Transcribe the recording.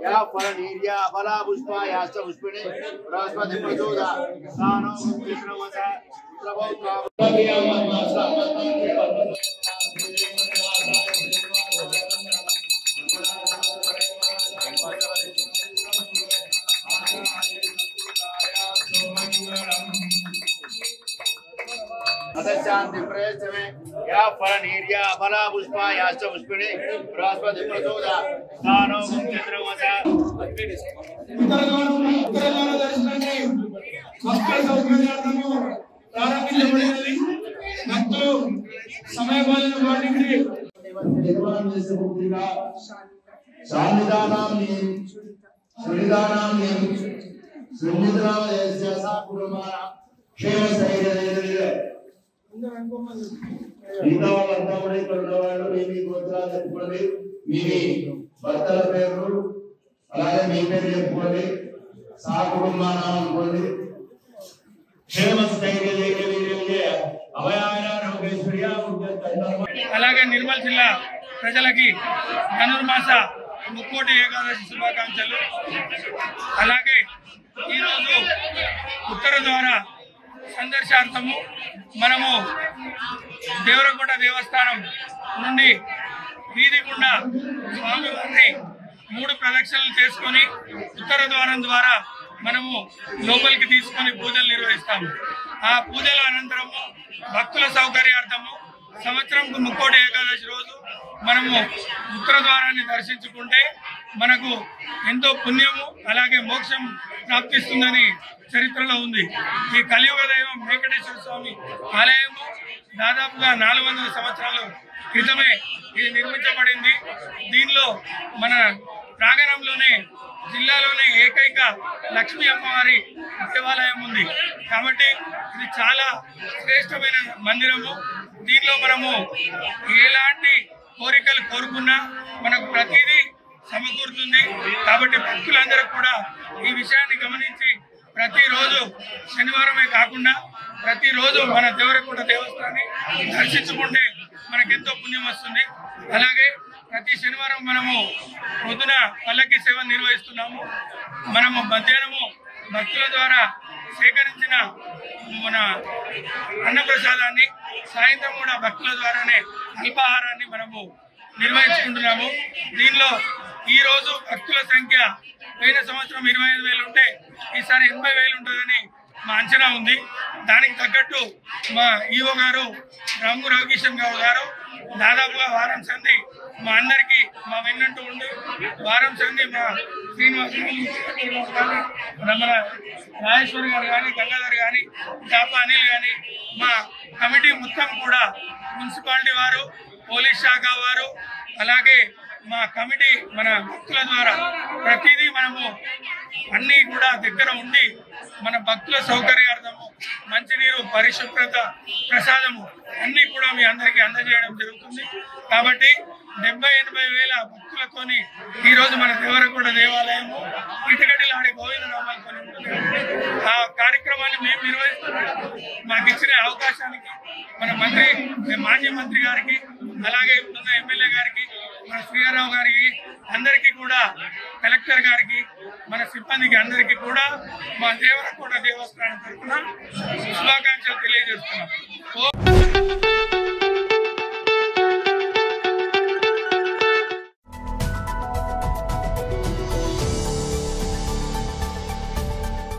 या फलनीर्या फला पुष्पा याश्च पुष्पिणे बृहस्पति प्रचोदा सानो कृष्णवसा पुत्रपौत्रा शांति प्रयत्न में या फलनीर्या फला पुष्पा याश्च पुष्पिणे बृहस्पति प्रचोदा सानो चंद्रवसा ప్రారంభించబడినది భక్తులు సమయపాలన పాటించి నిర్మాణం చేసే పూర్తిగా సానిదానాన్ని సునిదానాన్ని సునిద్రామ దేశ కుటుంబాన క్షేమ స్థైర్య మిగతా వాళ్ళంతా కూడా ఇక్కడ ఉన్నవాళ్ళు మీ గోత్రాలు చెప్పుకోండి మీ భర్తల పేర్లు అలాగే మీ పేరు చెప్పుకోండి సా కుటుంబానం అనుకోండి క్షేమ స్థైర్య అలాగే నిర్మల్ జిల్లా ప్రజలకి ధనుర్మాస ముక్కోటి ఏకాదశి శుభాకాంక్షలు. అలాగే ఈరోజు ఉత్తర ద్వారా సందర్శనార్థము మనము దేవరకొండ దేవస్థానం నుండి వీధిగుండా స్వామివారిని 3 ప్రదక్షిణలు చేసుకొని ఉత్తర ద్వారం ద్వారా మనము లోపలికి తీసుకొని పూజలు నిర్వహిస్తాము. ఆ పూజల అనంతరము భక్తుల సౌకర్యార్థము సంవత్సరంకు ముక్కోటి ఏకాదశి రోజు మనము ఉత్తర ద్వారాన్ని దర్శించుకుంటే మనకు ఎంతో పుణ్యము అలాగే మోక్షం ప్రాప్తిస్తుందని చరిత్రలో ఉంది. ఈ కలియుగ దైవం వెంకటేశ్వర స్వామి ఆలయము దాదాపుగా 400 సంవత్సరాల క్రితమే ఇది నిర్మించబడింది. దీనిలో మన ప్రాంగణంలోనే జిల్లాలోనే ఏకైక లక్ష్మీ అమ్మవారి దేవాలయం ఉంది. కాబట్టి ఇది చాలా శ్రేష్టమైన మందిరము. దీనిలో మనము ఎలాంటి కోరికలు కోరుకున్నా మనకు ప్రతిదీ సమకూరుతుంది. కాబట్టి భక్తులందరూ కూడా ఈ విషయాన్ని గమనించి ప్రతిరోజు శనివారమే కాకుండా ప్రతిరోజు మన దేవరకొండ దేవస్థానాన్ని దర్శించుకుంటే మనకు ఎంతో పుణ్యం వస్తుంది. అలాగే ప్రతి శనివారం మనము పొద్దున పల్లకి సేవ నిర్వహిస్తున్నాము. మనము మధ్యాహ్నము భక్తుల ద్వారా సేకరించిన మన అన్నప్రసాదాన్ని, సాయంత్రం కూడా భక్తుల ద్వారానే అల్పాహారాన్ని మనము నిర్వహించుకుంటున్నాము. దీనిలో ఈరోజు భక్తుల సంఖ్య పోయిన సంవత్సరం 25,000 ఉంటే ఈసారి 80,000 ఉంటుందని మా అంచనా ఉంది. దానికి తగ్గట్టు మా ఈఓ గారు రంగు రవికిషన్ గౌడ్ గారు దాదాపుగా వారం సంధి మా అందరికీ మా వెన్నంటూ ఉండి వారం సంధి మా శ్రీనివాస్ కానీ మన రాజేశ్వర్ గారు కానీ గంగాధర్ కానీ జాప అనిల్ కానీ మా కమిటీ మొత్తం కూడా మున్సిపాలిటీ వారు, పోలీస్ శాఖ వారు, అలాగే మా కమిటీ మన భక్తుల ద్వారా ప్రతిదీ మనము అన్నీ కూడా దగ్గర ఉండి మన భక్తుల సౌకర్యార్థము మంచినీరు, పరిశుభ్రత, ప్రసాదము అన్నీ కూడా మీ అందరికీ అందజేయడం జరుగుతుంది. కాబట్టి 70-80 వేల భక్తులతోని ఈరోజు మన దేవరకొండ దేవాలయము ఇటుకటిలాడే గోవింద నామాలతో ఉంటుంది. ఆ కార్యక్రమాన్ని మేము నిర్వహిస్తున్నాం. మాకు ఇచ్చిన అవకాశానికి మన మాజీ మంత్రి గారికి, అలాగే ఉన్న ఎమ్మెల్యే గారికి, మన శ్రీరావు గారికి, అందరికీ కూడా కలెక్టర్ గారికి, మన సిబ్బందికి అందరికీ కూడా మా దేవరకొండ దేవస్థానం తరఫున శుభాకాంక్షలు తెలియజేస్తున్నాం.